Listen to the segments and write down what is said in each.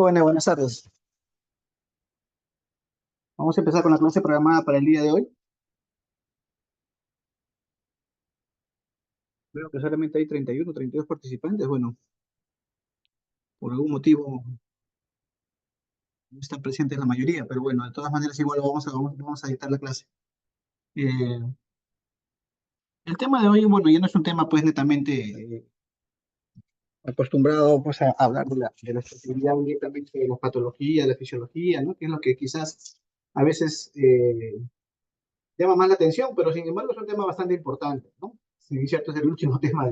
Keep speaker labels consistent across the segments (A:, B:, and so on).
A: Bueno, buenas tardes. Vamos a empezar con la clase programada para el día de hoy. Veo que solamente hay 31, 32 participantes. Bueno, por algún motivo no están presentes la mayoría, pero bueno, de todas maneras igual vamos a dictar la clase. Eh, el tema de hoy, bueno, ya no es un tema pues netamente acostumbrado pues a hablar de la especialidad directamente de la patología, de la fisiología, ¿no? Que es lo que quizás a veces llama más la atención, pero sin embargo es un tema bastante importante, ¿no? Si bien cierto es el último tema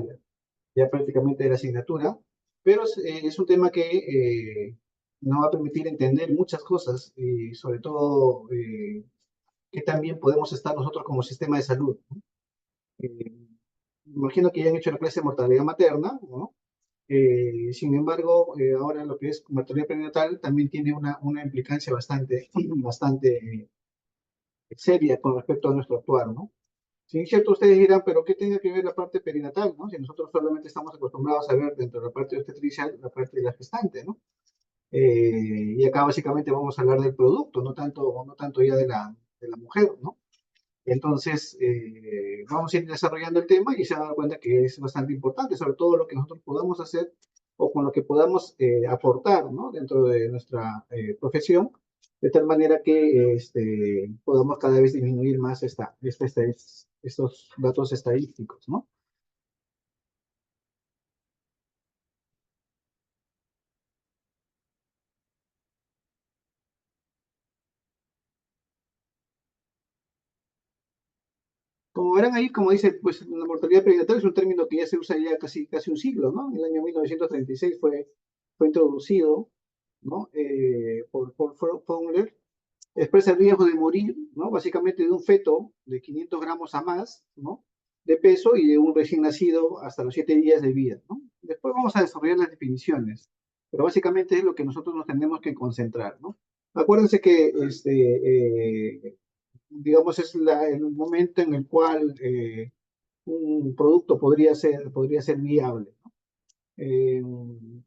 A: ya prácticamente de la asignatura, pero es un tema que nos va a permitir entender muchas cosas y sobre todo que también podemos estar nosotros como sistema de salud, ¿no? Imagino que ya han hecho la clase de mortalidad materna, ¿no? Sin embargo, ahora lo que es mortalidad perinatal también tiene una implicancia bastante seria con respecto a nuestro actuar, ¿no? Sí, es cierto, ustedes dirán, pero ¿qué tiene que ver la parte perinatal, no? Si nosotros solamente estamos acostumbrados a ver dentro de la parte obstetricia la parte de la gestante, ¿no? Y acá básicamente vamos a hablar del producto, no tanto ya de la mujer, ¿no? Entonces, vamos a ir desarrollando el tema y se van a dar cuenta que es bastante importante, sobre todo lo que nosotros podamos hacer o con lo que podamos aportar, ¿no? Dentro de nuestra profesión, de tal manera que podamos cada vez disminuir más estos datos estadísticos, ¿no? Como verán ahí, como dice, pues la mortalidad perinatal es un término que ya se usa ya casi un siglo, ¿no? En el año 1936 fue introducido, ¿no? Por Fowler. Expresa el riesgo de morir, ¿no? Básicamente de un feto de 500 gramos a más, ¿no? De peso y de un recién nacido hasta los 7 días de vida, ¿no? Después vamos a desarrollar las definiciones, pero básicamente es lo que nosotros nos tenemos que concentrar, ¿no? Acuérdense que, digamos, es el momento en el cual un producto podría ser viable, ¿no? Eh,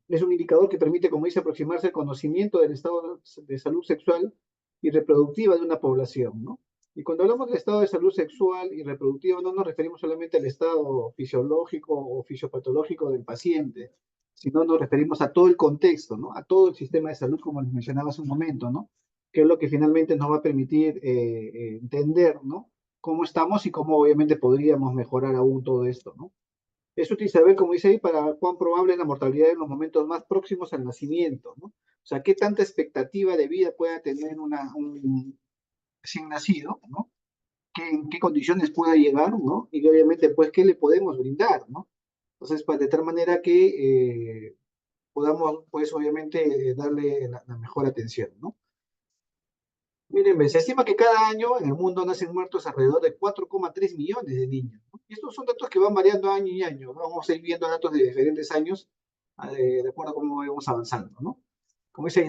A: es un indicador que permite, como dice, aproximarse al conocimiento del estado de salud sexual y reproductiva de una población, ¿no? Y cuando hablamos del estado de salud sexual y reproductiva, no nos referimos solamente al estado fisiológico o fisiopatológico del paciente, sino nos referimos a todo el contexto, ¿no? A todo el sistema de salud, como les mencionaba hace un momento, ¿no? Que es lo que finalmente nos va a permitir entender, ¿no? Cómo estamos y cómo obviamente podríamos mejorar aún todo esto, ¿no? Es útil saber, como dice ahí, para cuán probable es la mortalidad en los momentos más próximos al nacimiento, ¿no? O sea, qué tanta expectativa de vida pueda tener un recién nacido, ¿no? En qué condiciones pueda llegar, ¿no? Y obviamente, pues, qué le podemos brindar, ¿no? Entonces, de tal manera que podamos, pues, obviamente, darle la mejor atención, ¿no? Miren, se estima que cada año en el mundo nacen muertos alrededor de 4,3 millones de niños, ¿no? Y estos son datos que van variando año y año. Vamos a ir viendo datos de diferentes años de acuerdo a cómo vamos avanzando, ¿no? Como dice,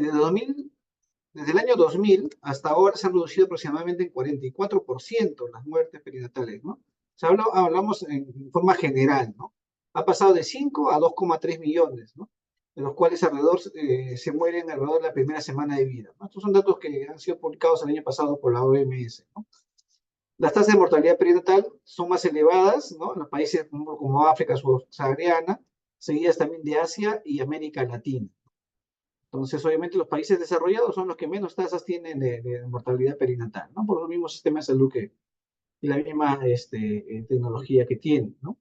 A: desde el año 2000 hasta ahora se han reducido aproximadamente en 44% las muertes perinatales, ¿no? O sea, hablamos en forma general, ¿no? Ha pasado de 5 a 2,3 millones, ¿no? De los cuales alrededor se mueren alrededor de la primera semana de vida, ¿no? Estos son datos que han sido publicados el año pasado por la OMS, ¿no? Las tasas de mortalidad perinatal son más elevadas, ¿no? En los países como África subsahariana, seguidas también de Asia y América Latina. Entonces, obviamente, los países desarrollados son los que menos tasas tienen de mortalidad perinatal, ¿no? Por los mismos sistemas de salud y la misma tecnología que tienen, ¿no?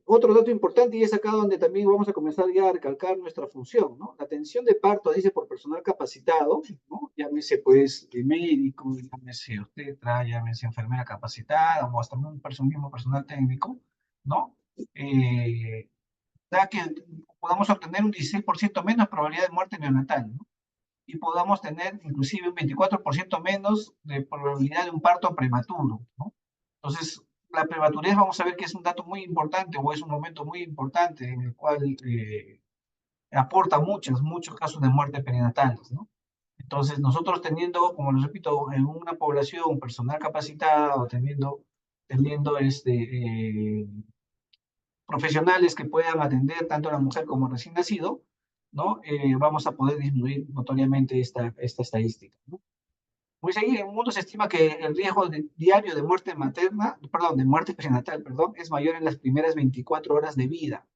A: Otro dato importante, y es acá donde también vamos a comenzar ya a recalcar nuestra función, ¿no? La atención de parto, dice, por personal capacitado, ¿no? Llámese, pues, médico, llámese obstetra, llámese enfermera capacitada, o hasta mismo personal técnico, ¿no? Da que podamos obtener un 16% menos probabilidad de muerte neonatal, ¿no? Y podamos tener inclusive un 24% menos de probabilidad de un parto prematuro, ¿no? Entonces, la prematurez vamos a ver que es un dato muy importante o es un momento muy importante en el cual aporta muchos casos de muerte perinatales, ¿no? Entonces, nosotros teniendo, como les repito, en una población personal capacitado, teniendo profesionales que puedan atender tanto a la mujer como al recién nacido, ¿no? Vamos a poder disminuir notoriamente esta estadística, ¿no? Muy seguido, en el mundo se estima que el riesgo diario de muerte materna, perdón, de muerte perinatal, perdón, es mayor en las primeras 24 horas de vida,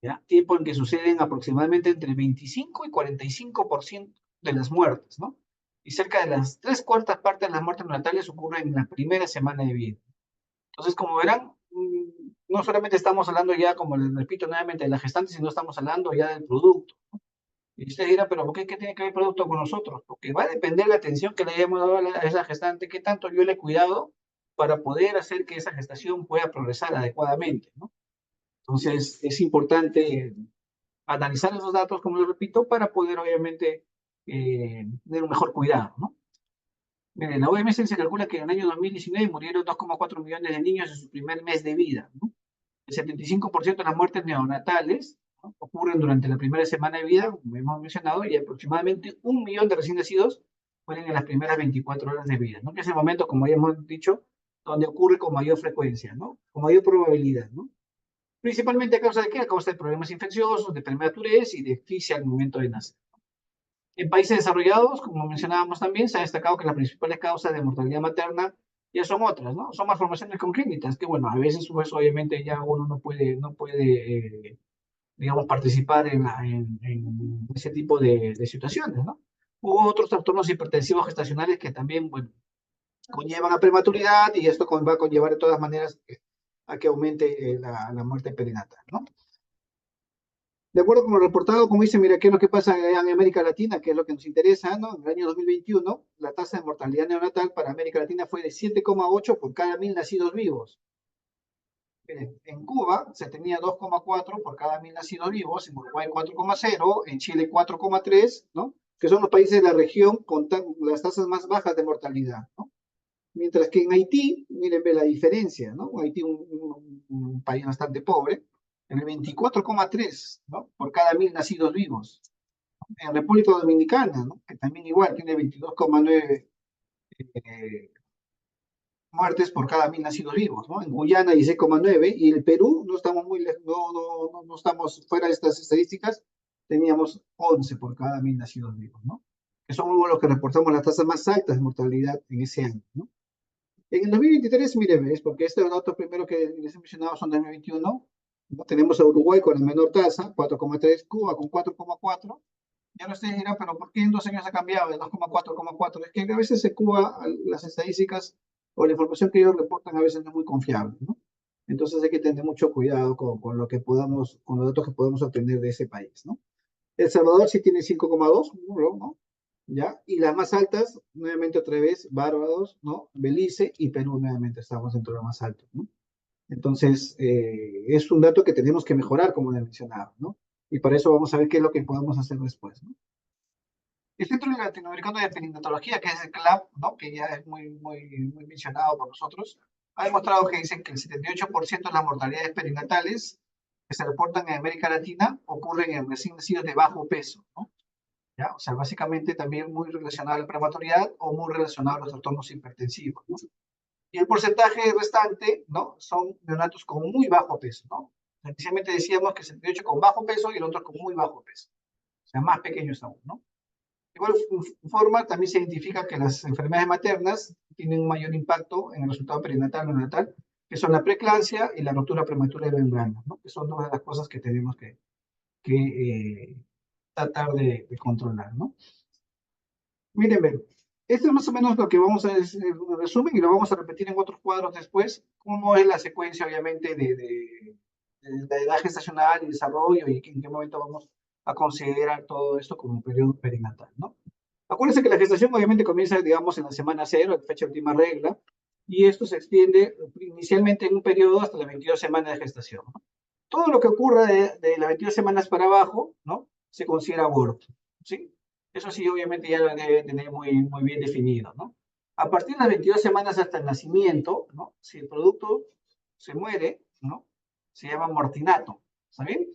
A: ¿ya? Tiempo en que suceden aproximadamente entre 25 y 45% de las muertes, ¿no? Y cerca de las 3/4 partes de las muertes neonatales ocurren en la primera semana de vida. Entonces, como verán, no solamente estamos hablando ya, como les repito nuevamente, de la gestante, sino estamos hablando ya del producto. Y usted dirá, pero ¿por qué tiene que ver el producto con nosotros? Porque va a depender de la atención que le hayamos dado a esa gestante, qué tanto yo le he cuidado para poder hacer que esa gestación pueda progresar adecuadamente, ¿no? Entonces, es importante analizar esos datos, como les repito, para poder, obviamente, tener un mejor cuidado, ¿no? Miren, la OMS se calcula que en el año 2019 murieron 2,4 millones de niños en su primer mes de vida, ¿no? El 75% de las muertes neonatales, ¿no?, ocurren durante la primera semana de vida, como hemos mencionado, y aproximadamente 1 millón de recién nacidos mueren en las primeras 24 horas de vida, ¿no? Que es el momento, como ya hemos dicho, donde ocurre con mayor frecuencia, ¿no? Con mayor probabilidad, ¿no? Principalmente a causa de qué? A causa de problemas infecciosos, de prematurez y de asfixia al momento de nacer. En países desarrollados, como mencionábamos también, se ha destacado que las principales causas de mortalidad materna ya son otras, ¿no? Son malformaciones congénitas, que bueno, a veces pues obviamente ya uno no puede, digamos, participar en ese tipo de situaciones, ¿no? U otros trastornos hipertensivos gestacionales que también, bueno, conllevan a prematuridad y esto va a conllevar de todas maneras a que aumente la muerte perinatal, ¿no? De acuerdo con lo reportado, como dice, mira, ¿qué es lo que pasa en América Latina? ¿Qué es lo que nos interesa, ¿no? En el año 2021, la tasa de mortalidad neonatal para América Latina fue de 7,8 por cada 1.000 nacidos vivos. En Cuba se tenía 2,4 por cada 1.000 nacidos vivos, en Uruguay 4,0, en Chile 4,3, ¿no? Que son los países de la región con las tasas más bajas de mortalidad, ¿no? Mientras que en Haití, miren, ve la diferencia, ¿no? Haití, un país bastante pobre, en el 24,3, ¿no? Por cada 1.000 nacidos vivos. En República Dominicana, ¿no?, que también igual tiene 22,9 eh, muertes por cada 1.000 nacidos vivos, ¿no? En Guyana 16,9, y el Perú no estamos no estamos fuera de estas estadísticas, teníamos 11 por cada 1.000 nacidos vivos, ¿no? Que son los que reportamos las tasas más altas de mortalidad en ese año, ¿no? En el 2023, mire, ves, porque estos datos primero que les he mencionado son de 2021, ¿no? Tenemos a Uruguay con la menor tasa, 4,3, Cuba con 4,4. Ya no ustedes dirán, pero ¿por qué en 2 años ha cambiado de 2,4 a 4,4? Es que a veces se Cuba las estadísticas o la información que ellos reportan a veces no es muy confiable, ¿no? Entonces hay que tener mucho cuidado con lo que podamos, con los datos que podemos obtener de ese país, ¿no? El Salvador sí tiene 5,2, ¿no? ¿Ya? Y las más altas, nuevamente otra vez, Barbados, ¿no? Belice y Perú nuevamente estamos dentro de los más altos, ¿no? Entonces, es un dato que tenemos que mejorar, como les mencionaba, ¿no? Y para eso vamos a ver qué es lo que podemos hacer después, ¿no? El Centro Latinoamericano de Perinatología, que es el CLAP, ¿no?, que ya es muy mencionado por nosotros, ha demostrado que dicen que el 78% de las mortalidades perinatales que se reportan en América Latina ocurren en recién nacidos de bajo peso, ¿no? ¿Ya? O sea, básicamente también muy relacionado a la prematuridad o muy relacionado a los trastornos hipertensivos, ¿no? Y el porcentaje restante, ¿no?, son neonatos con muy bajo peso, ¿no? Inicialmente decíamos que el 78 con bajo peso y el otro con muy bajo peso, o sea, más pequeños aún, ¿no? De igual forma, también se identifica que las enfermedades maternas tienen un mayor impacto en el resultado perinatal o neonatal, que son la preeclampsia y la ruptura prematura de membranas, ¿no? Que son dos de las cosas que tenemos que tratar de controlar, ¿no? Miren, ven, esto es más o menos lo que vamos a decir en un resumen y lo vamos a repetir en otros cuadros después, cómo es la secuencia, obviamente, de la edad gestacional y desarrollo y en qué momento vamos a considerar todo esto como un periodo perinatal, ¿no? Acuérdense que la gestación obviamente comienza, digamos, en la semana 0, la fecha de última regla, y esto se extiende inicialmente en un periodo hasta las 22 semanas de gestación, ¿no? Todo lo que ocurra de las 22 semanas para abajo, ¿no?, se considera aborto, ¿sí? Eso sí, obviamente ya lo debe tener muy bien definido, ¿no? A partir de las 22 semanas hasta el nacimiento, ¿no?, si el producto se muere, ¿no?, se llama mortinato, ¿está bien?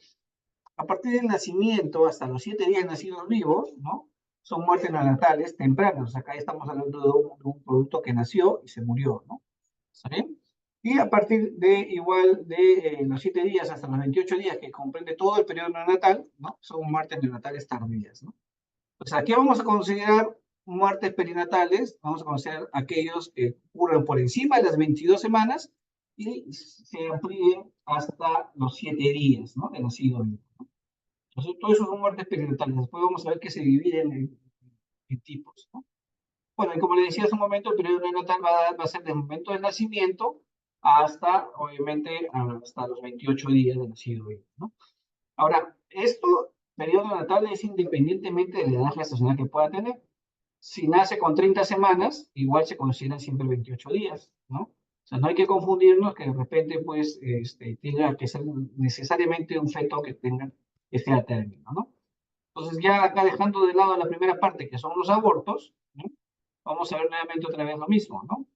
A: A partir del nacimiento hasta los 7 días nacidos vivos, ¿no?, son muertes neonatales tempranas. Acá estamos hablando de un producto que nació y se murió, ¿no? ¿Está bien? Y a partir de igual de los 7 días hasta los 28 días, que comprende todo el periodo neonatal, ¿no? Son muertes neonatales tardías, ¿no? Pues aquí vamos a considerar muertes perinatales, vamos a considerar aquellos que ocurren por encima de las 22 semanas y se amplíen hasta los 7 días, ¿no? De nacido. Entonces, todo eso son muertes perinatales. Después vamos a ver que se dividen en tipos, ¿no? Bueno, y como le decía hace un momento, el periodo neonatal va a ser del momento del nacimiento hasta, obviamente, hasta los 28 días de nacido, ¿no? Ahora, esto, periodo neonatal, es independientemente de la edad gestacional que pueda tener. Si nace con 30 semanas, igual se consideran siempre 28 días, ¿no? O sea, no hay que confundirnos que de repente, pues, tenga que ser necesariamente un feto que tenga que sea término, ¿no? Entonces, ya acá dejando de lado la primera parte, que son los abortos, ¿no? Vamos a ver nuevamente otra vez lo mismo, ¿no?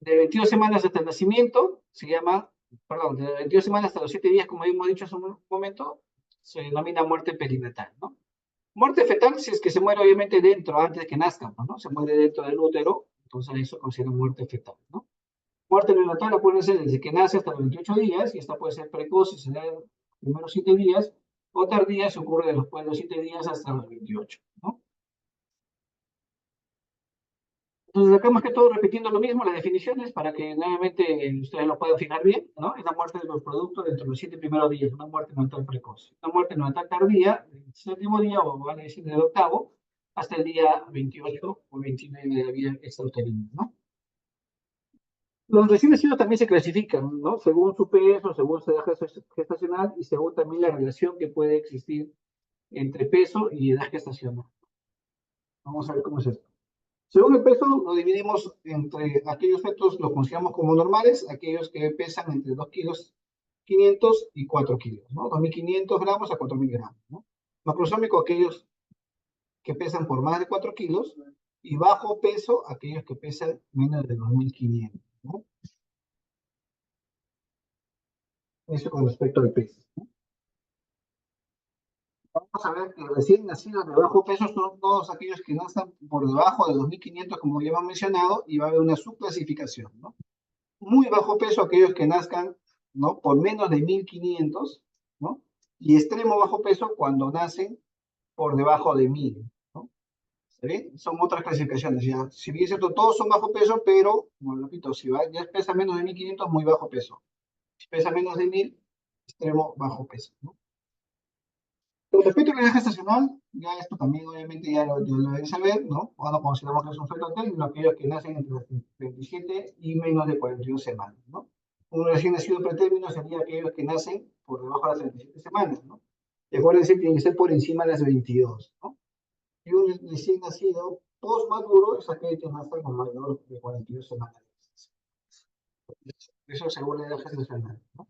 A: De 22 semanas hasta el nacimiento, se llama, perdón, de 22 semanas hasta los 7 días, como hemos dicho hace un momento, se denomina muerte perinatal, ¿no? Muerte fetal, si es que se muere obviamente dentro, antes de que nazca, ¿no? Se muere dentro del útero, entonces eso considera muerte fetal, ¿no? Muerte neonatal puede ser desde que nace hasta los 28 días, y esta puede ser precoz si se da en los primeros 7 días, o tardía si ocurre después de los 7 días hasta los 28, ¿no? Entonces, acá más que todo repitiendo lo mismo, las definiciones, para que nuevamente ustedes lo puedan fijar bien, ¿no? Es la muerte de los productos dentro de los 7 primeros días, una muerte neonatal precoz. Una muerte neonatal tardía, del séptimo día, o vale decir del octavo, hasta el día 28 o 29 de la vida extrauterina, ¿no? Los recién nacidos también se clasifican, ¿no? Según su peso, según su edad gestacional y según también la relación que puede existir entre peso y edad gestacional. Vamos a ver cómo es esto. Según el peso, lo dividimos entre aquellos fetos, los consideramos como normales, aquellos que pesan entre 2 kilos 500 y 4 kilos, ¿no? 2.500 gramos a 4.000 gramos, ¿no? Macrosómico, aquellos que pesan por más de 4 kilos, y bajo peso, aquellos que pesan menos de 2.500, ¿no? Eso con respecto al peso. Vamos a ver que recién nacidos de bajo peso son todos aquellos que no están por debajo de 2.500, como ya hemos mencionado, y va a haber una subclasificación, ¿no? Muy bajo peso aquellos que nazcan, ¿no? Por menos de 1.500, ¿no? Y extremo bajo peso cuando nacen por debajo de 1.000, ¿no? ¿Está bien? Son otras clasificaciones, ya. Si bien es cierto, todos son bajo peso, pero, como repito, si va, ya pesa menos de 1.500, muy bajo peso. Si pesa menos de 1.000, extremo bajo peso, ¿no? Con respecto a la edad gestacional, ya esto también obviamente ya lo deben saber, ¿no? Cuando consideramos que es un feto término, aquellos que nacen entre las 27 y menos de 42 semanas, ¿no? Un recién nacido pretérmino sería aquellos que nacen por debajo de las 37 semanas, ¿no? Y acuérdense que tiene que ser por encima de las 22, ¿no? Y un recién nacido postmaduro es aquel que nace con mayor de 42 semanas. Eso según la edad gestacional, ¿no?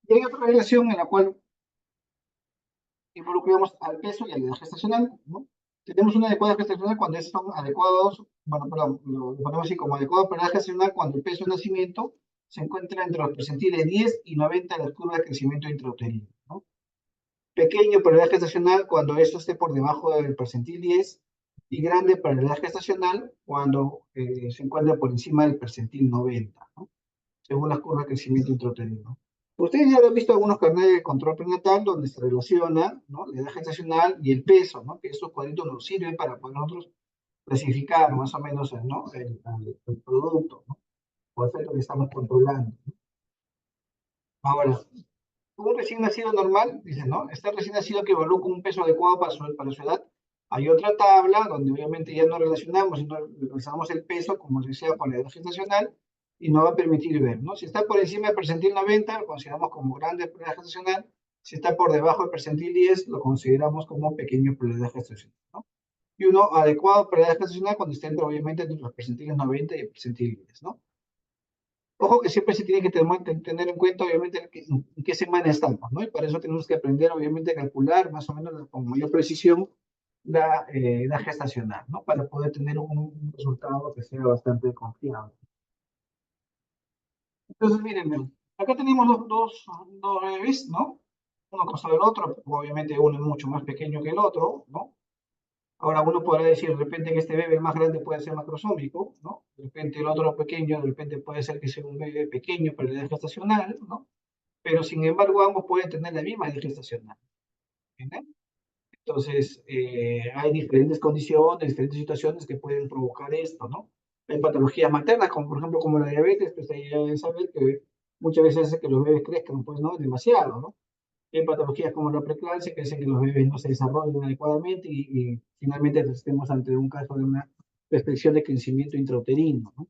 A: Y hay otra relación en la cual involucramos al peso y a la edad gestacional, ¿no? Tenemos una adecuada gestacional cuando estos son adecuados, bueno, perdón, lo ponemos así como adecuado para la edad gestacional cuando el peso de nacimiento se encuentra entre los percentiles 10 y 90 de la curva de crecimiento intrauterino, ¿no? Pequeño para la edad gestacional cuando esto esté por debajo del percentil 10 y grande para la edad gestacional cuando se encuentra por encima del percentil 90, ¿no? Según las curvas de crecimiento intrauterino. Ustedes ya lo han visto algunos carnets de control prenatal donde se relaciona, ¿no? La edad gestacional y el peso, ¿no? Que estos cuadritos nos sirven para poder nosotros clasificar más o menos, ¿no? El producto, ¿no? O el efecto que estamos controlando. Ahora, un recién nacido normal, dice, ¿no? Este recién nacido que evalúa con un peso adecuado para su edad. Hay otra tabla donde obviamente ya no relacionamos, sino relacionamos el peso, como se decía, con la edad gestacional y nos va a permitir ver, ¿no? Si está por encima del percentil 90, lo consideramos como grande por la edad gestacional. Si está por debajo del percentil 10, lo consideramos como pequeño por la edad gestacional, ¿no? Y uno adecuado para la edad gestacional cuando está entre, obviamente, entre los percentiles 90 y el percentil 10, ¿no? Ojo que siempre se tiene que tener en cuenta, obviamente, en qué semana estamos, ¿no? Y para eso tenemos que aprender, obviamente, a calcular más o menos con mayor precisión la gestacional, ¿no? Para poder tener un resultado que sea bastante confiable. Entonces, miren, acá tenemos dos bebés, ¿no? Uno con el otro, obviamente uno es mucho más pequeño que el otro, ¿no? Ahora uno podrá decir, de repente que este bebé más grande puede ser macrosómico, ¿no? De repente el otro pequeño, de repente puede ser que sea un bebé pequeño para la edad gestacional, ¿no? Pero sin embargo ambos pueden tener la misma edad gestacional, ¿entiendes? Entonces, hay diferentes condiciones, diferentes situaciones que pueden provocar esto, ¿no? Hay patologías maternas, como por ejemplo como la diabetes, pues ahí ya deben saber que muchas veces hace que los bebés crezcan, pues, ¿no? Demasiado, ¿no? Hay patologías como la preeclampsia que hacen que los bebés no se desarrollen adecuadamente y finalmente estemos ante un caso de una restricción de crecimiento intrauterino, ¿no?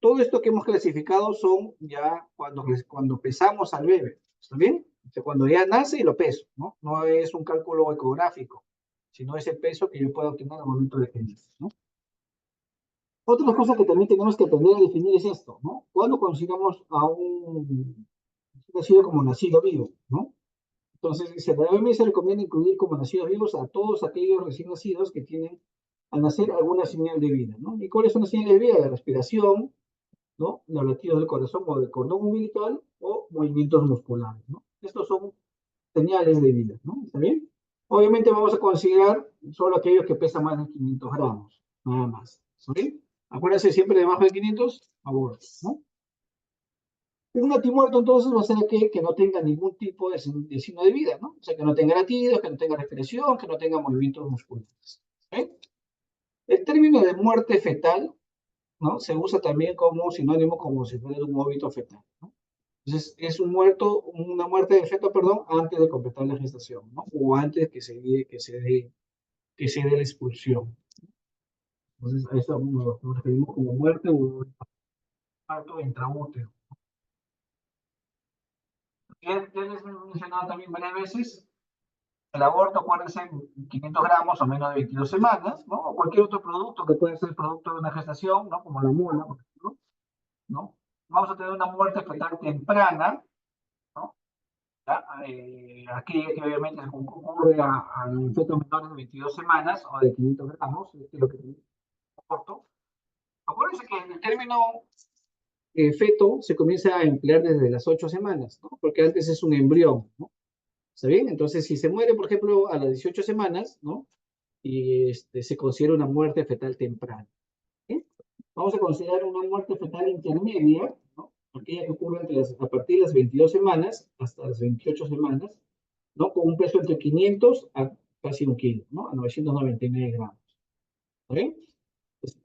A: Todo esto que hemos clasificado son ya cuando pesamos al bebé, ¿está bien? O sea, cuando ya nace y lo peso, ¿no? No es un cálculo ecográfico, sino es el peso que yo puedo obtener al momento de que nace, ¿no? Otra cosa que también tenemos que aprender a definir es esto, ¿no? Cuando consideramos a un nacido como nacido vivo, ¿no? Entonces, dice, la OMS recomienda incluir como nacidos vivos a todos aquellos recién nacidos que tienen al nacer alguna señal de vida, ¿no? ¿Y cuáles son las señales de vida? La respiración, ¿no? Los latidos del corazón o del cordón umbilical o movimientos musculares, ¿no? Estos son señales de vida, ¿no? ¿Está bien? Obviamente vamos a considerar solo aquellos que pesan más de 500 gramos, nada más, ¿está bien? Acuérdense siempre debajo de 500, aborto, ¿no? Un natimuerto entonces va a ser aquel que no tenga ningún tipo de signo de vida, ¿no? O sea, que no tenga latidos, que no tenga respiración, que no tenga movimientos musculares. ¿Eh? El término de muerte fetal, ¿no? Se usa también como sinónimo como si fuera un óbito fetal, ¿no? Entonces, es una muerte de feto, perdón, antes de completar la gestación, ¿no? O antes que se dé la expulsión. Entonces, a eso nos referimos como muerte o parto intraútero. Ya les he mencionado también varias veces. El aborto, acuérdense, 500 gramos o menos de 22 semanas, ¿no? O cualquier otro producto que puede ser producto de una gestación, ¿no? Como la mula, por ejemplo, ¿no? Vamos a tener una muerte fetal temprana, ¿no? ¿Ya? Aquí que obviamente ocurre a fetos menores de 22 semanas o de 500 gramos, es lo que tenemos corto. Acuérdense que el término feto se comienza a emplear desde las 8 semanas, ¿no? Porque antes es un embrión, ¿no? ¿Está bien? Entonces, si se muere, por ejemplo, a las 18 semanas, ¿no? Y se considera una muerte fetal temprana. ¿Sí? Vamos a considerar una muerte fetal intermedia, ¿no? Aquella que ocurre a partir de las 22 semanas hasta las 28 semanas, ¿no? Con un peso entre 500 a casi un kilo, ¿no? A 999 gramos. ¿Sí?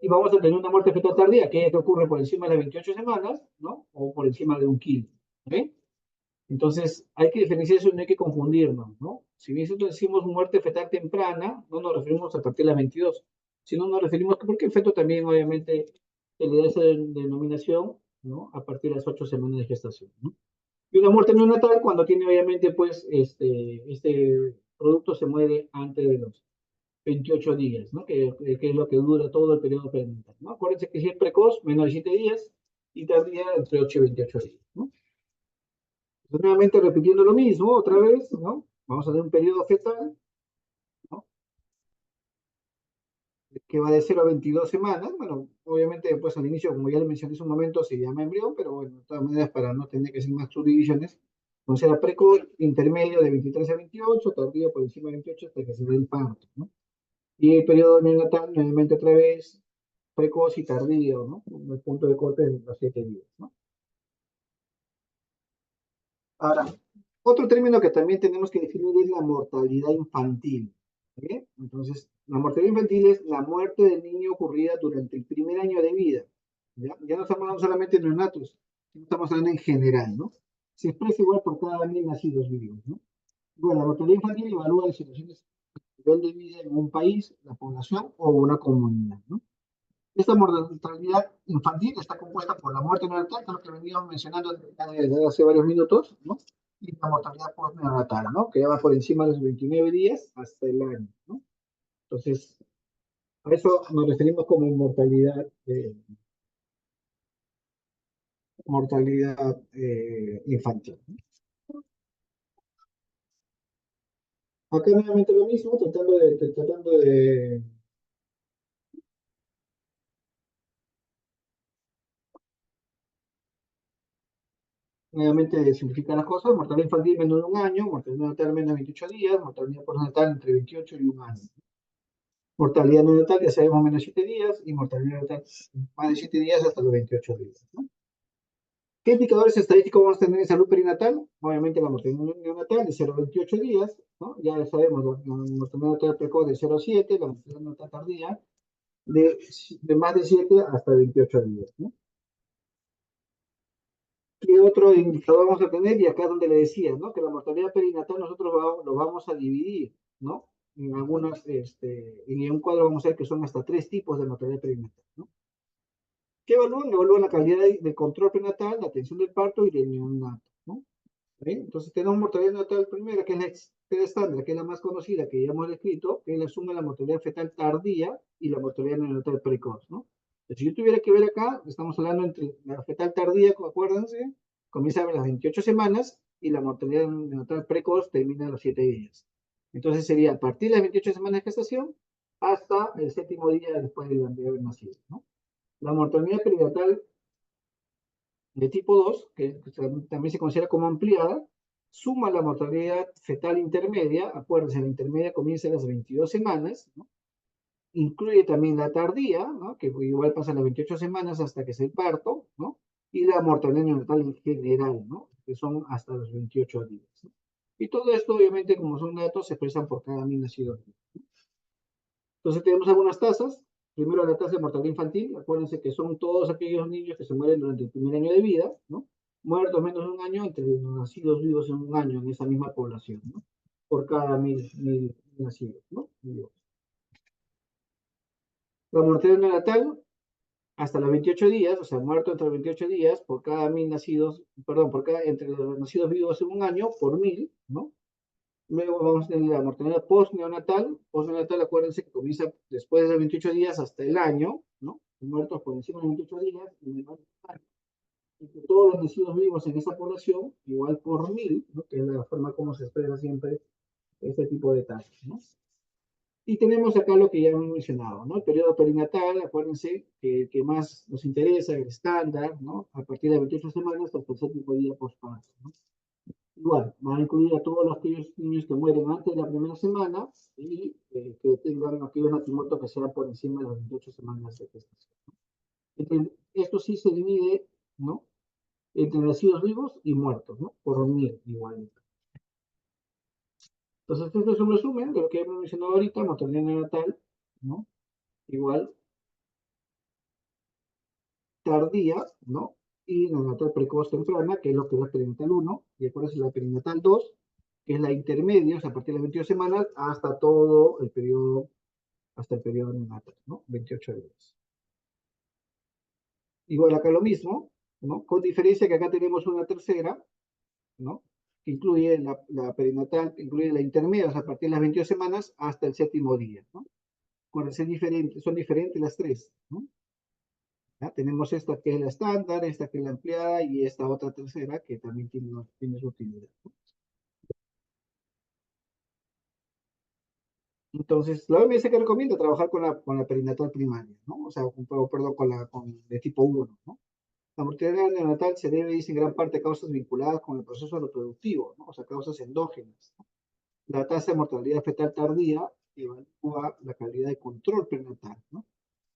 A: Y vamos a tener una muerte fetal tardía, aquella que ocurre por encima de las 28 semanas, ¿no? O por encima de un kilo. ¿Sí? Entonces, hay que diferenciar eso, no hay que confundirnos, ¿no? Si bien nosotros decimos muerte fetal temprana, no nos referimos a partir de las 22, sino nos referimos, porque el feto también, obviamente, se le da esa denominación, ¿no? A partir de las 8 semanas de gestación, ¿no? Y una muerte neonatal cuando tiene, obviamente, pues, este producto se muere antes de los 28 días, ¿no? Que es lo que dura todo el periodo perinatal, ¿no? Acuérdense que si es precoz, menos de 7 días, y tardía entre 8 y 28 días, ¿no? Entonces, nuevamente repitiendo lo mismo, otra vez, ¿no? Vamos a tener un periodo fetal, ¿no? Que va de 0 a 22 semanas. Bueno, obviamente, pues al inicio, como ya le mencioné hace un momento, se llama embrión, pero bueno, de todas maneras, para no tener que hacer más subdivisiones, entonces era precoz, intermedio de 23 a 28, tardío por encima de 28 hasta que se dé el parto, ¿no? Y el periodo neonatal, nuevamente otra vez, precoz y tardío, ¿no? El punto de corte de los 7 días, ¿no? Ahora, otro término que también tenemos que definir es la mortalidad infantil. ¿Sí? Entonces, la mortalidad infantil es la muerte del niño ocurrida durante el primer año de vida. ¿Ya? Ya no estamos hablando solamente de neonatos, sino estamos hablando en general, ¿no? Se expresa igual por cada 1.000 nacidos vivos, ¿no? Bueno, la mortalidad infantil evalúa las situaciones de nivel de vida en un país, la población o una comunidad, ¿no? Esta mortalidad infantil está compuesta por la muerte neonatal, que es lo que veníamos mencionando desde hace varios minutos, ¿no? Y la mortalidad postneonatal, ¿no? Que ya va por encima de los 29 días hasta el año, ¿no? Entonces, a eso nos referimos como mortalidad infantil. Acá nuevamente lo mismo, nuevamente de simplificar las cosas. Mortalidad infantil menos de un año, mortalidad neonatal menos de 28 días, mortalidad postnatal entre 28 y un año. Mortalidad neonatal, ya sabemos, menos 7 días, y mortalidad neonatal más de 7 días hasta los 28 días, ¿no? ¿Qué indicadores estadísticos vamos a tener en salud perinatal? Obviamente la mortalidad neonatal de 0 a 28 días, ¿no? Ya sabemos, la mortalidad neonatal precoz de 0 a 7, la mortalidad neonatal tardía de más de 7 hasta 28 días, ¿no? ¿Qué otro indicador vamos a tener? Y acá es donde le decía, ¿no? Que la mortalidad perinatal nosotros lo vamos a dividir, ¿no? En algunas, en un cuadro vamos a ver que son hasta 3 tipos de mortalidad perinatal, ¿no? ¿Qué evalúan? Evalúan la calidad del control prenatal, la atención del parto y del neonato, ¿no? ¿Bien? Entonces tenemos mortalidad neonatal primera, que es la estándar, que es la más conocida, que ya hemos descrito, que es la suma de la mortalidad fetal tardía y la mortalidad neonatal precoz, ¿no? Entonces, si yo tuviera que ver acá, estamos hablando entre la fetal tardía, acuérdense, comienza a las 28 semanas y la mortalidad neonatal precoz termina a los 7 días. Entonces sería a partir de las 28 semanas de gestación hasta el séptimo día después de haber nacido, ¿no? La mortalidad perinatal de tipo 2, que también se considera como ampliada, suma la mortalidad fetal intermedia, acuérdense, la intermedia comienza a las 22 semanas, ¿no? Incluye también la tardía, ¿no? Que igual pasa las 28 semanas hasta que es el parto, ¿no? Y la mortalidad neonatal en general, ¿no? Que son hasta los 28 días, ¿no? Y todo esto, obviamente, como son datos, se expresan por cada mil nacidos. Entonces tenemos algunas tasas. Primero la tasa de mortalidad infantil. Acuérdense que son todos aquellos niños que se mueren durante el primer año de vida, ¿no? Muertos menos de un año entre los nacidos vivos en un año en esa misma población, ¿no? Por cada mil nacidos, ¿no? La mortalidad neonatal hasta los 28 días, o sea, muerto entre los 28 días por cada mil nacidos, perdón, entre los nacidos vivos en un año por mil, ¿no? Luego vamos a tener la mortalidad post-neonatal. Post-neonatal, acuérdense que comienza después de 28 días hasta el año, ¿no? Muertos por encima de 28 días y menores de un año. Y que todos los nacidos vivos en esa población, igual por mil, ¿no? Que es la forma como se expresa siempre este tipo de tasas, ¿no? Y tenemos acá lo que ya hemos mencionado, ¿no? El periodo perinatal, acuérdense que el que más nos interesa, el estándar, ¿no? A partir de 28 semanas hasta el séptimo día postparto, ¿no? Igual, van a incluir a todos aquellos niños que mueren antes de la primera semana y que tengan aquellos nacimientos que sean por encima de las 28 semanas de gestación. Esto sí se divide, ¿no? Entre nacidos vivos y muertos, ¿no? Por unir igual. Entonces, este es un resumen de lo que hemos mencionado ahorita, mortalidad neonatal, ¿no? Igual, tardía, ¿no? Y neonatal precoz temprana, que es lo que es la perinatal 1, y después es la perinatal 2, que es la intermedia, o sea, a partir de las 22 semanas hasta todo el periodo, hasta el periodo neonatal, ¿no? 28 días. Igual acá lo mismo, ¿no? Con diferencia que acá tenemos una tercera, ¿no? Que incluye la perinatal, incluye la intermedia, o sea, a partir de las 22 semanas hasta el séptimo día, ¿no? Son diferentes las tres, ¿no? ¿Ya? Tenemos esta que es la estándar, esta que es la ampliada y esta otra tercera que también tiene su utilidad, ¿no? Entonces, la OMS que recomienda trabajar con la perinatal primaria, ¿no? O sea, perdón, con de tipo 1, ¿no? La mortalidad neonatal se debe, dice, en gran parte a causas vinculadas con el proceso reproductivo, ¿no? O sea, causas endógenas, ¿no? La tasa de mortalidad fetal tardía evalúa la calidad de control prenatal, ¿no?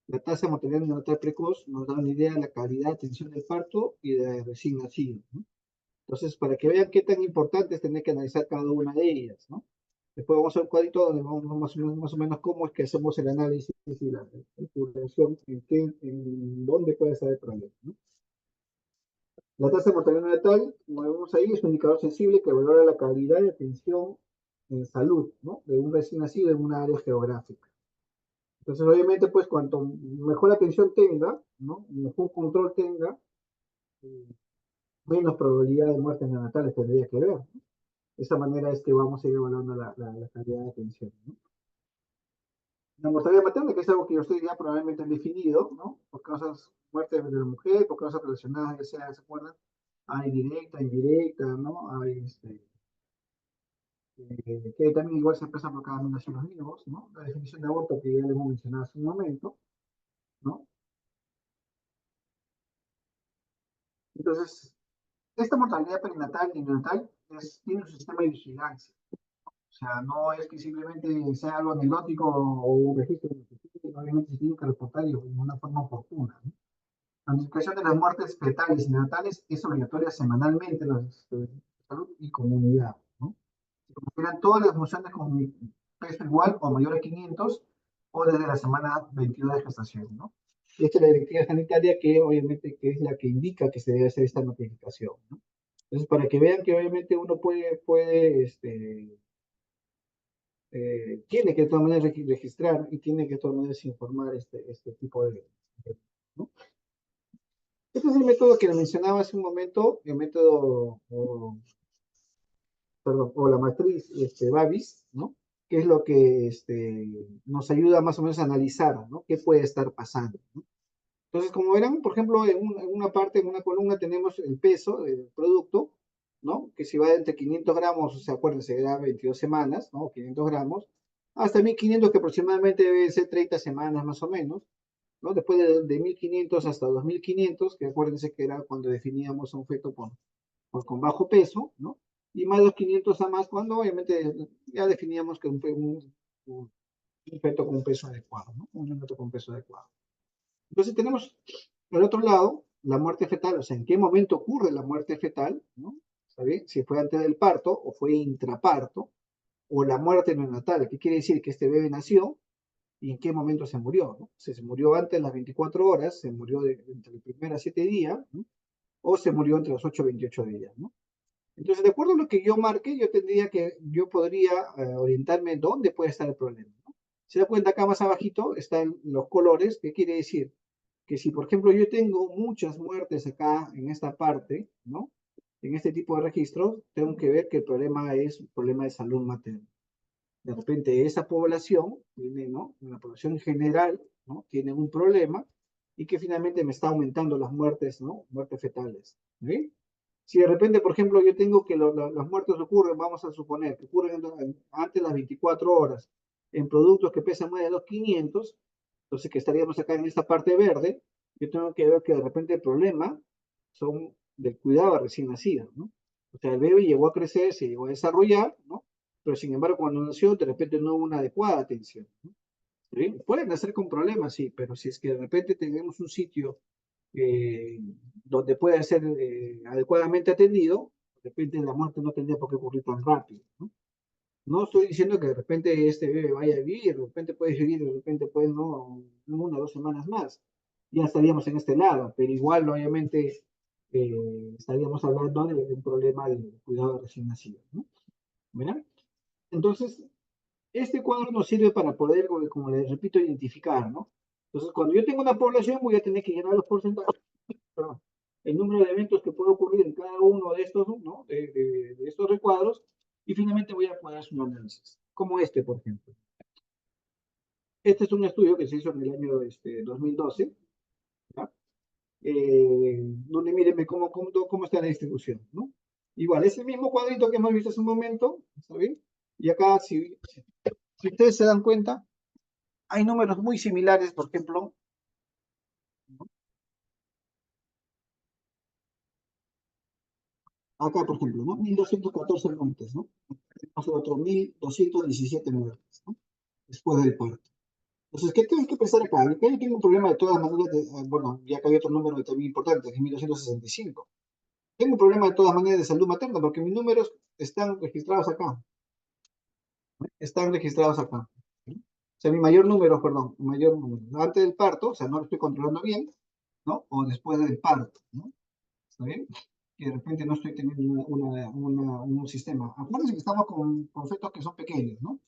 A: La tasa de mortalidad neonatal precoz nos da una idea de la calidad de atención del parto y de recién nacido, ¿no? Entonces, para que vean qué tan importante es tener que analizar cada una de ellas, ¿no? Después vamos a un cuadrito donde vamos más o menos cómo es que hacemos el análisis y la población, en dónde puede estar el problema, ¿no? La tasa de mortalidad neonatal, como vemos ahí, es un indicador sensible que valora la calidad de atención en salud, ¿no? De un recién nacido en una área geográfica. Entonces, obviamente, pues, cuanto mejor atención tenga, ¿no? Mejor control tenga, eh, menos probabilidad de muertes neonatales tendría que haber, ¿no? De esa manera es que vamos a ir evaluando la calidad de atención, ¿no? La mortalidad materna, que es algo que ustedes ya probablemente han definido, ¿no? Por causas, muertes de la mujer, por causas relacionadas, ya sea, ¿se acuerdan? Hay directa, indirecta, ¿no? Hay, que también igual se expresa por cada uno de los vivos, ¿no? La definición de aborto que ya le hemos mencionado hace un momento, ¿no? Entonces, esta mortalidad perinatal y neonatal tiene un sistema de vigilancia. sea, no es que simplemente sea algo anecdótico o un registro, obviamente se tiene que reportar de una forma oportuna, ¿no? La notificación de las muertes fetales y neonatales es obligatoria semanalmente en los servicios de salud y comunidad, ¿no? Se consideran todas las funciones con peso igual o mayor a 500 o desde la semana 22 de gestación, ¿no? Esta es la directiva sanitaria que obviamente que es la que indica que se debe hacer esta notificación, ¿no? Entonces, para que vean que obviamente uno tiene que de todas maneras registrar y tiene que de todas maneras informar este tipo ¿no? Este es el método que le mencionaba hace un momento, el método, perdón, o la matriz Babis, ¿no? Que es lo que nos ayuda más o menos a analizar, ¿no? ¿Qué puede estar pasando, ¿no? Entonces, como verán, por ejemplo, en una parte, en una columna tenemos el peso del producto, ¿no? Que si va de entre 500 gramos, o sea, acuérdense, era 22 semanas, ¿no? 500 gramos, hasta 1500, que aproximadamente debe ser 30 semanas más o menos, ¿no? Después de 1500 hasta 2500, que acuérdense que era cuando definíamos a un feto con bajo peso, ¿no? Y más de los 500 a más cuando obviamente ya definíamos que un feto con un peso adecuado, ¿no? Un feto con un peso adecuado. Entonces tenemos, por otro lado, la muerte fetal, o sea, en qué momento ocurre la muerte fetal, ¿no? ¿Está bien? Si fue antes del parto o fue intraparto, o la muerte neonatal, ¿qué quiere decir? Que este bebé nació y en qué momento se murió, ¿no? Si se murió antes de las 24 horas, se murió entre los primeros 7 días, ¿no? O se murió entre los 8 y 28 días, ¿no? Entonces, de acuerdo a lo que yo marque, yo podría orientarme dónde puede estar el problema, ¿no? Se da cuenta acá más abajito están los colores, ¿qué quiere decir? Que si, por ejemplo, yo tengo muchas muertes acá en esta parte, ¿no? En este tipo de registros, tengo que ver que el problema es un problema de salud materna. De repente, esa población tiene, ¿no? Una población general, ¿no? Tiene un problema y que finalmente me está aumentando las muertes, ¿no? Muertes fetales. ¿Sí? Si de repente, por ejemplo, yo tengo que las muertes ocurren, vamos a suponer que ocurren antes de las 24 horas en productos que pesan más de los 500, entonces que estaríamos acá en esta parte verde, yo tengo que ver que de repente el problema son del cuidado a recién nacido, ¿no? O sea, el bebé llegó a crecer, se llegó a desarrollar, ¿no? Pero sin embargo, cuando nació, de repente no hubo una adecuada atención, ¿no? ¿Sí? Pueden nacer con problemas, sí, pero si es que de repente tenemos un sitio eh, donde pueda ser adecuadamente atendido, de repente la muerte no tendría por qué ocurrir tan rápido, ¿no? No estoy diciendo que de repente este bebé vaya a vivir, de repente puede vivir, de repente puede no, una o dos semanas más. Ya estaríamos en este lado, pero igual obviamente estaríamos hablando de un problema de cuidado de recién nacido, ¿no? ¿Verdad? Entonces, este cuadro nos sirve para poder, como les repito, identificar, ¿no? Entonces, cuando yo tengo una población, voy a tener que llenar los porcentajes, perdón, el número de eventos que puede ocurrir en cada uno de estos, ¿no? De estos recuadros, y finalmente voy a poder hacer un análisis, como este, por ejemplo. Este es un estudio que se hizo en el año 2012, ¿ya? Donde mírenme cómo está la distribución, ¿no? Igual, es el mismo cuadrito que hemos visto hace un momento, ¿está bien? Y acá, si ustedes se dan cuenta, hay números muy similares, por ejemplo, ¿no? Acá, por ejemplo, ¿no? 1214 muertes, ¿no? Tenemos otro 1217 muertes, ¿no? Después del parto. Entonces, ¿qué tengo que pensar acá? Acá yo tengo un problema de todas maneras, bueno, ya que hay otro número también importante, que es 1265. Tengo un problema de todas maneras de salud materna porque mis números están registrados acá, están registrados acá, ¿no? O sea, mi mayor número, perdón, mi mayor número, antes del parto, o sea, no lo estoy controlando bien, ¿no? O después del parto, ¿no? ¿Está bien? Que de repente no estoy teniendo un sistema. Acuérdense que estamos con fetos que son pequeños, ¿no?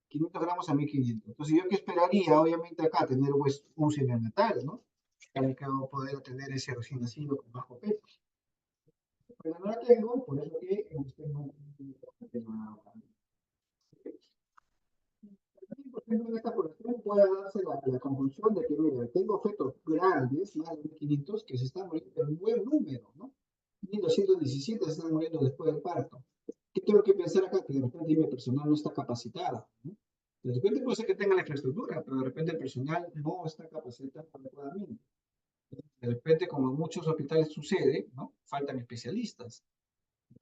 A: 500 gramos a 1500. Entonces, yo que esperaría, obviamente, acá tener pues, un neonatal, ¿no? Para que poder tener ese recién nacido con bajo peso. Pero no la tengo, por eso que tengo por ejemplo, en esta población puede darse la conclusión de que, mira, tengo fetos grandes, más de 1500, que se están muriendo en un buen número, ¿no? 1217 se están muriendo después del parto. ¿Qué tengo que pensar acá? Que de repente mi personal no está capacitado, ¿no? De repente puede ser que tenga la infraestructura, pero de repente el personal no está capacitado adecuadamente. De repente, como en muchos hospitales sucede, ¿no? Faltan especialistas.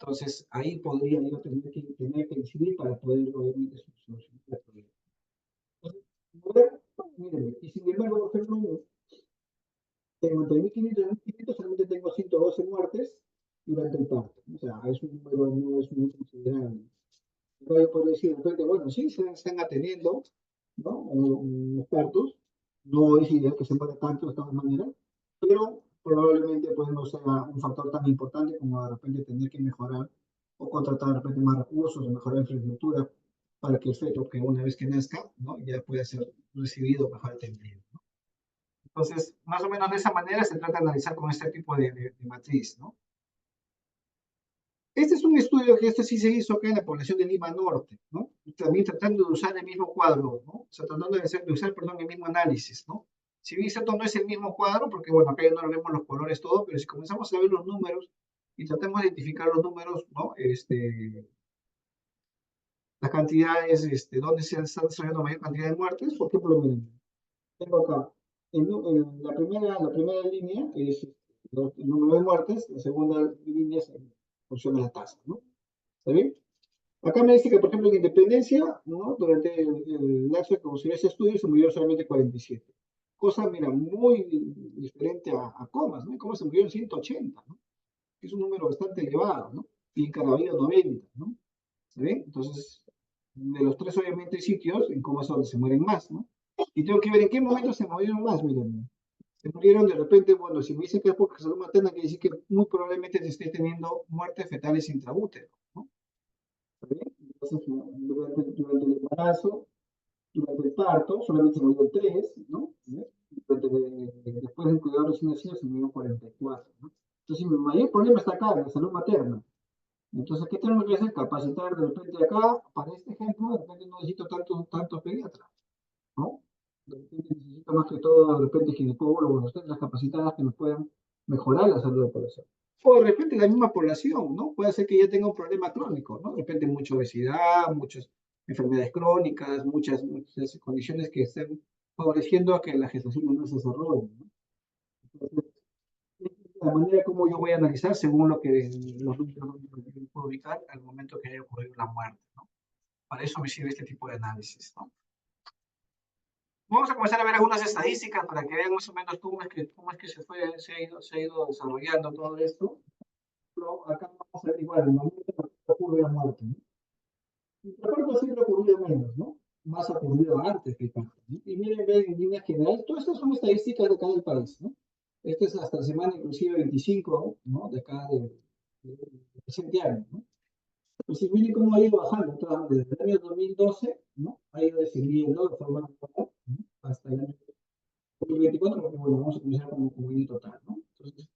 A: Entonces, ahí podría yo tener que incidir para poder, obviamente, solucionar el problema. Entonces, miren, y sin embargo, por ejemplo, tengo entre 1.500 y 1.500, solamente tengo 112 muertes durante el parto. O sea, es un número, no es muy considerable. Entonces, yo puedo decir, de repente, bueno, sí, se están atendiendo, ¿no? Los partos. No es ideal que se muera tanto de todas maneras, pero probablemente pues, no sea un factor tan importante como de repente tener que mejorar o contratar de repente más recursos o mejorar la infraestructura para que el feto, que una vez que nazca, ¿no? Ya pueda ser recibido mejor atendido. Entonces, más o menos de esa manera se trata de analizar con este tipo de matriz, ¿no? Este es un estudio que este sí se hizo acá en la población de Lima Norte, ¿no? También tratando de usar el mismo cuadro, ¿no? O sea, tratando de usar, perdón, el mismo análisis, ¿no? Si bien cierto no es el mismo cuadro, porque bueno, acá ya no vemos los colores todo, pero si comenzamos a ver los números y tratamos de identificar los números, ¿no? Las cantidades, donde se están desarrollando mayor cantidad de muertes, por ejemplo, miren, tengo acá, en la primera línea es el número de muertes, la segunda línea es en función de la tasa, ¿no? ¿Está bien? Acá me dice que, por ejemplo, en Independencia, ¿no? Durante el lapso que consideró ese estudio se murieron solamente 47. Cosa, mira, muy diferente a Comas, ¿no? En Comas se murieron 180, ¿no? Es un número bastante elevado, ¿no? Y en Caraballo 90, ¿no? ¿Se ve? Entonces, de los tres, obviamente, sitios, en Comas es donde se mueren más, ¿no? Y tengo que ver en qué momento se murieron más, miren. Se murieron de repente, bueno, si me dicen que es por salud materna, quiere decir que muy probablemente se esté teniendo muertes fetales intraútero, ¿no? Entonces, durante el embarazo, durante el parto, solamente se murieron 3, ¿no? Después del cuidado recién nacido se murieron 44, ¿no? Entonces, mi mayor problema está acá, en la salud materna. Entonces, ¿qué tenemos que hacer? Capacitar de repente acá, para este ejemplo, de repente no necesito tantos pediatras, ¿no? De repente necesito más que todo, de repente, ginecólogos, las capacitadas que nos puedan mejorar la salud de la población. O de repente la misma población, ¿no? Puede ser que ya tenga un problema crónico, ¿no? De repente mucha obesidad, muchas enfermedades crónicas, muchas condiciones que estén favoreciendo a que la gestación no se desarrolle, ¿no? Entonces, la manera como yo voy a analizar según lo que los números que puedo ubicar al momento que haya ocurrido la muerte, ¿no? Para eso me sirve este tipo de análisis, ¿no? Vamos a comenzar a ver algunas estadísticas para que vean más o menos cómo es que se ha ido desarrollando todo esto. Pero acá vamos a ver igual, el momento en que ocurre la muerte, ¿no? Y el parto siempre ha ocurrido menos, ¿no? Más ha ocurrido antes que el parto, ¿no? Y miren, ven en líneas generales, todas estas son estadísticas de cada país, ¿no? Esta es hasta la semana inclusive 25, ¿no? De cada del presente año, ¿no? Pues si miren cómo ha ido bajando, desde el año 2012, ¿no? Ha ido descendiendo de forma natural, ¿no? Hasta el año 2024, porque bueno, vamos a comenzar como año total, ¿no? Entonces,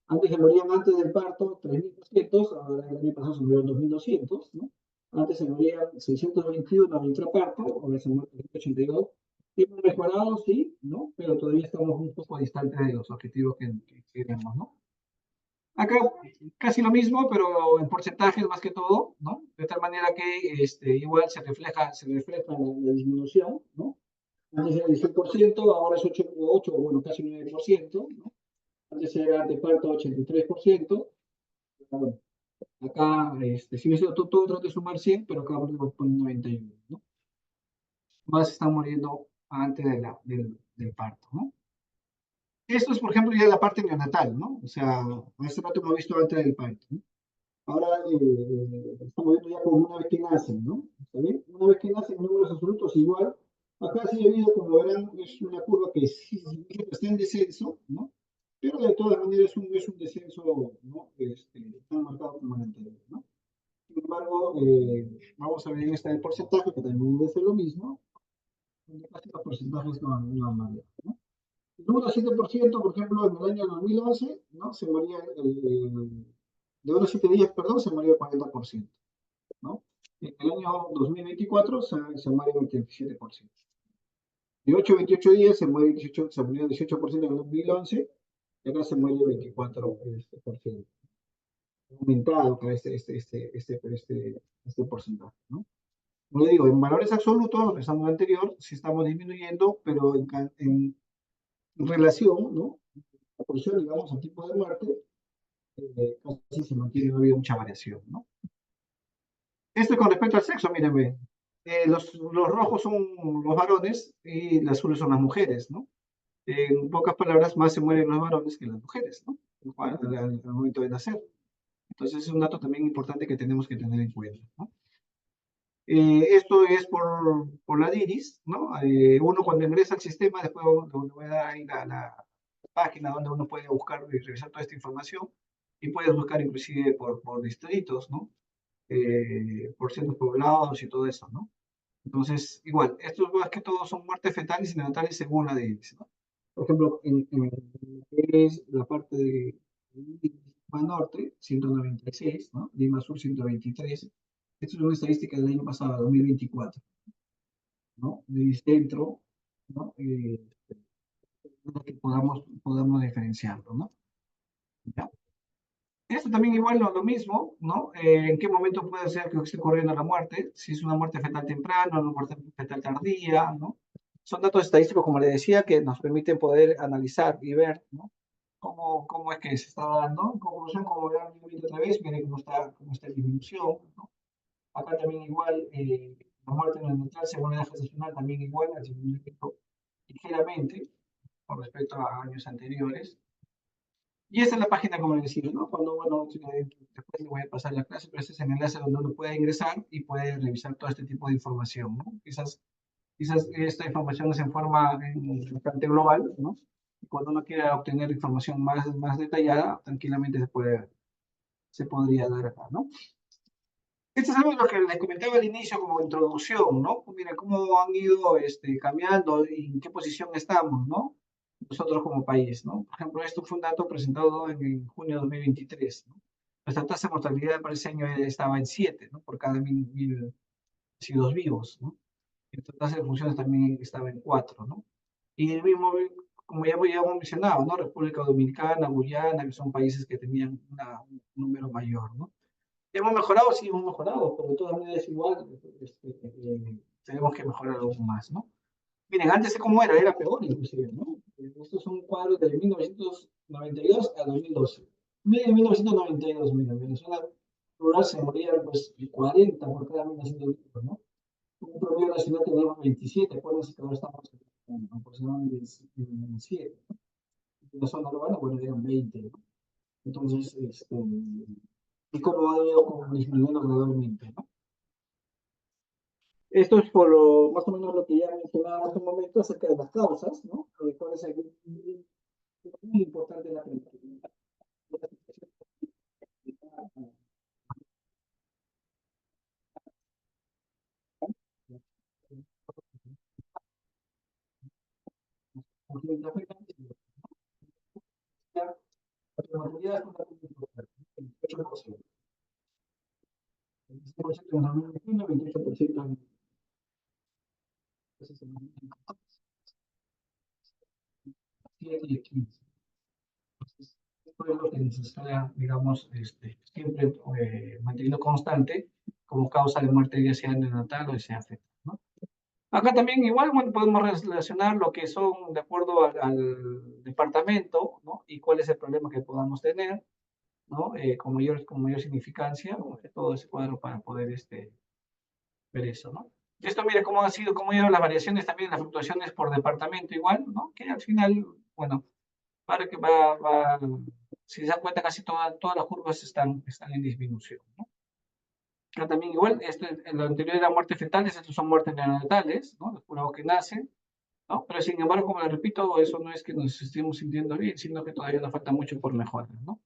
A: antes se morían antes del parto 3.200, ahora el año pasado se murieron 2.200, ¿no? Antes se morían 621 al intraparto, ahora se mueren 382. Hemos mejorado, sí, ¿no? Pero todavía estamos un poco distantes de los objetivos que queremos, ¿no? Acá casi lo mismo, pero en porcentajes más que todo, ¿no? De tal manera que igual se refleja la disminución, ¿no? Antes era 16%, ahora es 8, bueno, casi 9%, ¿no? Antes era de parto 83%. Bueno, acá, si hubiese sido todo trata de sumar 100, pero acá vamos a poner 91, ¿no? Más están muriendo antes del parto, ¿no? Esto es, por ejemplo, ya la parte neonatal, ¿no? O sea, hace rato hemos visto antes del parto, ¿no? Ahora estamos viendo ya como una vez que nacen, ¿no? ¿Está bien? Una vez que nacen, números absolutos igual. Acá sí ha habido, como verán, es una curva que sí está en descenso, ¿no? Pero de todas maneras es un descenso, ¿no? Tan marcado como el anterior, ¿no? Sin embargo, vamos a ver en el porcentaje, que también debe ser lo mismo, donde casi los porcentajes no han variado, ¿no? El número 7%, por ejemplo, en el año 2011, ¿no? Se moría, de unos 7 días, perdón, se moría el 40%, ¿no? En el año 2024 se muere el 27%. De 8 a 28 días se murió el 18% en el 2011, y ahora se muere el 24%. Ha aumentado acá este porcentaje, ¿no? Como le digo, en valores absolutos, estamos anterior, sí estamos disminuyendo, pero en relación, ¿no? La porción, digamos, al tipo de muerte, casi se mantiene, no ha habido mucha variación, ¿no? Esto con respecto al sexo, mírenme. Los rojos son los varones y los azules son las mujeres, ¿no? En pocas palabras, más se mueren los varones que las mujeres, ¿no? Al momento de nacer. Entonces es un dato también importante que tenemos que tener en cuenta, ¿no? Esto es por la DIRIS, ¿no? Uno cuando ingresa al sistema, después le voy a dar ahí la página donde uno puede buscar y revisar toda esta información y puedes buscar inclusive por distritos, ¿no? Por centros poblados y todo eso, ¿no? Entonces, igual, estos más que todo son muertes fetales y neonatales según la DIRIS, ¿no? Por ejemplo, en lo que es la parte de Lima Norte, 196, ¿no? Lima Sur, 123. Esto es una estadística del año pasado, 2024, ¿no? Del centro, ¿no? Para que podamos diferenciarlo, ¿no? ¿Ya? Esto también igual lo mismo, ¿no? ¿En qué momento puede ser que esté ocurriendo la muerte? Si es una muerte fetal temprana, una muerte fetal tardía, ¿no? Son datos estadísticos, como le decía, que nos permiten poder analizar y ver, ¿no? Cómo es que se está dando. En conclusión, como verán otra vez, miren cómo está en disminución, ¿no? Acá también igual, la muerte neonatal, según la edad gestacional, también igual, ha disminuido ligeramente con respecto a años anteriores. Y esta es la página, como les decía, ¿no? Cuando, bueno, después le voy a pasar la clase, pero este es el enlace donde uno puede ingresar y puede revisar todo este tipo de información, ¿no? Quizás esta información es en forma bastante global, ¿no? Y cuando uno quiera obtener información más detallada, tranquilamente se podría dar acá, ¿no? Esto es algo de lo que les comentaba al inicio como introducción, ¿no? Pues mira cómo han ido cambiando y en qué posición estamos, ¿no? Nosotros como país, ¿no? Por ejemplo, esto fue un dato presentado en junio de 2023, ¿no? Nuestra tasa de mortalidad para ese año estaba en 7, ¿no? Por cada mil nacidos vivos, ¿no? Nuestra tasa de funciones también estaba en 4, ¿no? Y el mismo, como ya hemos mencionado, ¿no? República Dominicana, Guyana, que son países que tenían un número mayor, ¿no? Hemos mejorado, sí, hemos mejorado, pero de todas maneras igual tenemos que mejorar aún más, ¿no? Miren, antes cómo era peor inclusive, ¿no? Estos son cuadros de 1992 a 2012. Miren, 1992, miren, Venezuela rural se morían pues 40 por cada 1.900 vivos, ¿no? Un promedio nacional teníamos 27, acuérdense que ahora estamos en aproximadamente 7. En la zona urbana, bueno, eran 20, ¿no? Entonces, y cómo ha ido como disminuyendo gradualmente, ¿no? Esto es por más o menos lo que ya mencionaba hace un momento acerca de las causas, ¿no? ¿Cuál es muy importante la prevención? Porque la frecuencia, la probabilidad es muy importante, el 8%. El 10% en 2021, 28% en 7 y 15. Entonces, esto es lo que nos está, digamos, siempre manteniendo constante como causa de muerte, ya sea neonatal o sea fetal, ¿no? Acá también igual, bueno, podemos relacionar lo que son de acuerdo al departamento, ¿no? Y cuál es el problema que podamos tener, ¿no? Con mayor significancia, ¿no? Todo ese cuadro para poder ver eso, ¿no? Esto, mira cómo cómo han ido las variaciones también, las fluctuaciones por departamento igual, ¿no? Que al final, bueno, para que si se dan cuenta, casi todas las curvas están en disminución, ¿no? Acá también igual, en lo anterior era muertes fetales, estos son muertes neonatales, ¿no? Los curados que nacen, ¿no? Pero sin embargo, como les repito, eso no es que nos estemos sintiendo bien, sino que todavía nos falta mucho por mejorar, ¿no?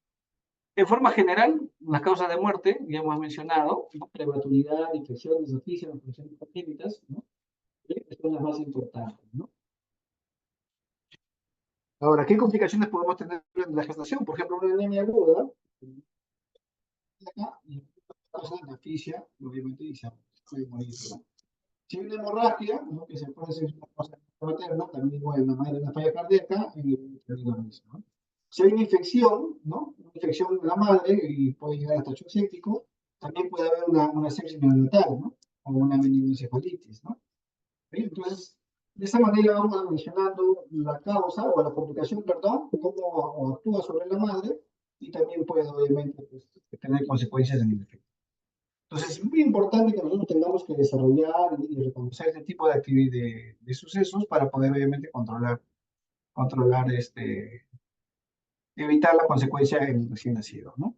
A: En forma general, las causas de muerte, ya hemos mencionado, ¿no? Prematuridad, infecciones, noticias, infecciones congénitas, ¿no? Son las más importantes, ¿no? Ahora, ¿qué complicaciones podemos tener en la gestación? Por ejemplo, una anemia aguda, acá, y causa de asfixia, obviamente, y se puede morir, ¿no? Si hay una hemorragia, ¿no? Que se puede ser una cosa materna, también igual una madre de una falla cardíaca, y lo mismo, ¿no? Si hay una infección, ¿no? Una infección de la madre y puede llegar hasta shock séptico, también puede haber una sepsis neonatal, ¿no? O una meningoencefalitis, ¿no? ¿Sí? Entonces, de esa manera vamos mencionando la causa o la complicación, perdón, cómo actúa sobre la madre y también puede obviamente pues, tener consecuencias en el efecto. Entonces, es muy importante que nosotros tengamos que desarrollar y reconocer este tipo de actividad de sucesos para poder obviamente controlar evitar la consecuencia en el recién nacido, ¿no?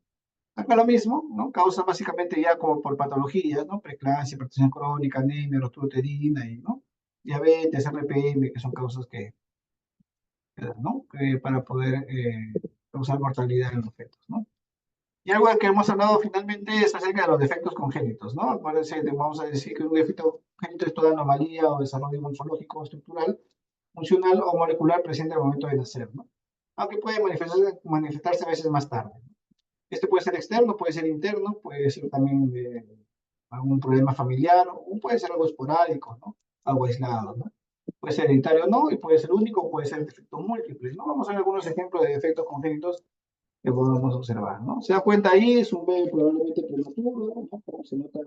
A: Acá lo mismo, ¿no? Causa básicamente ya como por patologías, ¿no? Preeclampsia, hipertensión crónica, anemia, rotura uterina, y, ¿no? Diabetes, RPM, que son causas ¿no? Que para poder causar mortalidad en los fetos, ¿no? Y algo que hemos hablado finalmente es acerca de los defectos congénitos, ¿no? Acuérdense, vamos a decir que un defecto congénito es toda anomalía o desarrollo morfológico, estructural, funcional o molecular presente al momento de nacer, ¿no? Aunque puede manifestarse a veces más tarde. Este puede ser externo, puede ser interno, puede ser también algún problema familiar, o puede ser algo esporádico, ¿no? Algo aislado, ¿no? Puede ser hereditario o no, y puede ser único, puede ser defectos múltiples, ¿no? Vamos a ver algunos ejemplos de defectos congénitos que podemos observar, ¿no? Se da cuenta ahí, es un bebé probablemente prematuro, ¿no? Como se nota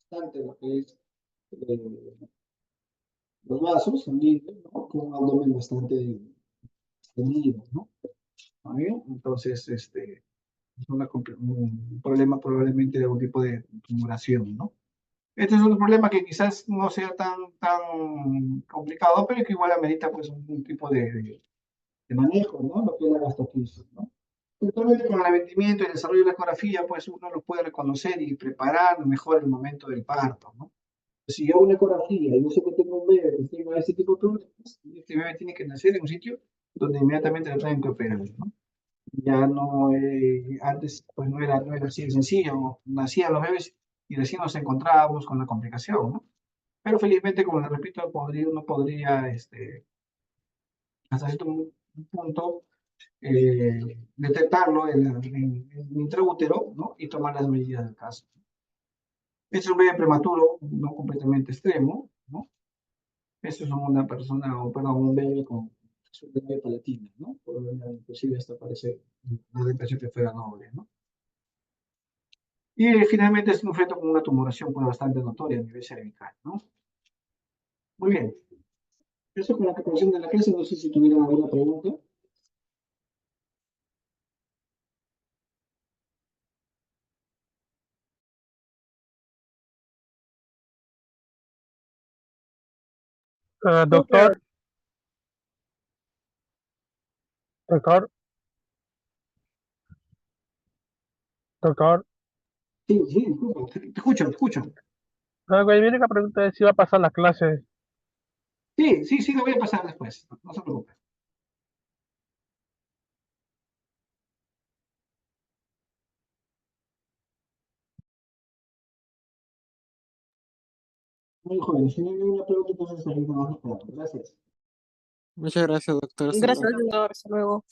A: bastante lo que es eh, los vasos sanguíneos, ¿no? Con un abdomen bastante extendido, ¿no? ¿Vale? Entonces, es un problema probablemente de algún tipo de tumoración, ¿no? Este es un problema que quizás no sea tan complicado, pero que igual amerita pues un tipo de manejo, ¿no? Lo que es la gastroscopia, ¿no? Actualmente con el aventimiento y el desarrollo de la ecografía, pues uno lo puede reconocer y preparar mejor el momento del parto, ¿no? Si yo hago una ecografía y yo sé que tengo un bebé que tiene este tipo de problemas, este bebé tiene que nacer en un sitio donde inmediatamente lo tengan que operar, ¿no? Ya no, antes pues no era así de sencillo, nacían los bebés y recién nos encontrábamos con la complicación, ¿no? Pero felizmente, como les repito, uno podría, hasta cierto punto, detectarlo en el intraútero, ¿no? Y tomar las medidas del caso. Este es un bebé prematuro, no completamente extremo, ¿no? Esto es una persona, o perdón, un bebé con un bebé palatina, ¿no? Inclusive hasta parece una depresión que fuera noble, ¿no? Y finalmente es un feto con una tumoración pues, bastante notoria a nivel cervical, ¿no? Muy bien. Eso con la preparación de la clase, no sé si tuvieran alguna pregunta.
B: Doctor, doctor, doctor.
A: Sí, sí, disculpa, te escucho, te escucho.
B: Mi única pregunta es si va a pasar las clases.
A: Sí, sí, sí, lo voy a pasar después, no se preocupe. Muy joven, si no hay ninguna pregunta, entonces seguimos. Gracias.
C: Muchas gracias, doctor. Hasta
D: Gracias,
C: luego.
D: doctor. Hasta luego.